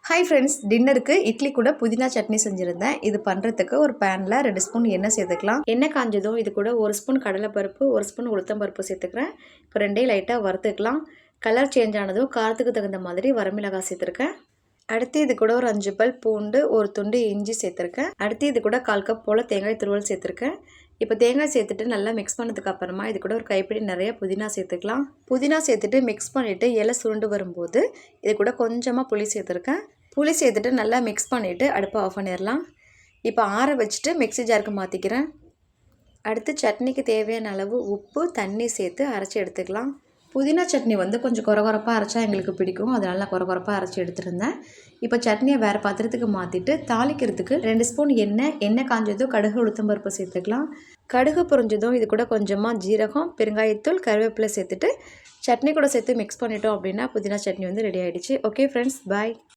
Hi friends, டின்னருக்கு இட்லி கூட புதினா சட்னி செஞ்சுருந்தேன். இது பண்ணுறதுக்கு ஒரு பேனில் 2 ஸ்பூன் எண்ணெய் சேர்த்துக்கலாம். எண்ணெய் காஞ்சதும் இது கூட 1 ஸ்பூன் கடலைப்பருப்பு, 1 ஸ்பூன் உளுத்தம்பருப்பு சேர்த்துக்கிறேன். இப்போ ரெண்டையும் லைட்டாக வறுத்துக்கலாம். கலர் சேஞ்ச் ஆனதும் காரத்துக்கு தகுந்த மாதிரி வரமிளகாய் சேர்த்துருக்கேன். அடுத்து இது கூட ஒரு 5 பல் பூண்டு, ஒரு துண்டு இஞ்சி சேர்த்துருக்கேன். அடுத்து இது கூட 1/4 கப் போல் தேங்காய் துருவல் சேர்த்துருக்கேன். இப்போ தேங்காய் சேர்த்துட்டு நல்லா மிக்ஸ் பண்ணதுக்கு அப்புறமா இது கூட ஒரு கைப்பிடி நிறைய புதினா சேர்த்துக்கலாம். புதினா சேர்த்துட்டு மிக்ஸ் பண்ணிவிட்டு இலை சுருண்டு வரும்போது இது கூட கொஞ்சமாக புளி சேர்த்துருக்கேன். புளி சேர்த்துட்டு நல்லா மிக்ஸ் பண்ணிவிட்டு அடுப்பை ஆஃப் பண்ணிடலாம். இப்போ ஆற வச்சுட்டு மிக்ஸி ஜாருக்கு மாற்றிக்கிறேன். அடுத்து சட்னிக்கு தேவையான அளவு உப்பு, தண்ணி சேர்த்து அரைச்சி எடுத்துக்கலாம். புதினா சட்னி வந்து கொஞ்சம் கொரகொரப்பாக அரைச்சா எங்களுக்கு பிடிக்கும். அதனால நான் கொரகொரப்பாக அரைச்சி எடுத்துருந்தேன். இப்போ சட்னியை வேறு பாத்திரத்துக்கு மாற்றிட்டு தாளிக்கிறதுக்கு 2 ஸ்பூன் எண்ணெய் காஞ்சதும் கடுகு உளுத்தம்பருப்பு சேர்த்துக்கலாம். கடுகு பொரிஞ்சதும் இது கூட கொஞ்சமாக ஜீரகம், பெருங்காயத்தூள், கருவேப்பிலை சேர்த்துட்டு சட்னி கூட சேர்த்து மிக்ஸ் பண்ணிட்டோம் அப்படின்னா புதினா சட்னி வந்து ரெடி ஆகிடுச்சு. ஓகே ஃப்ரெண்ட்ஸ், பாய்.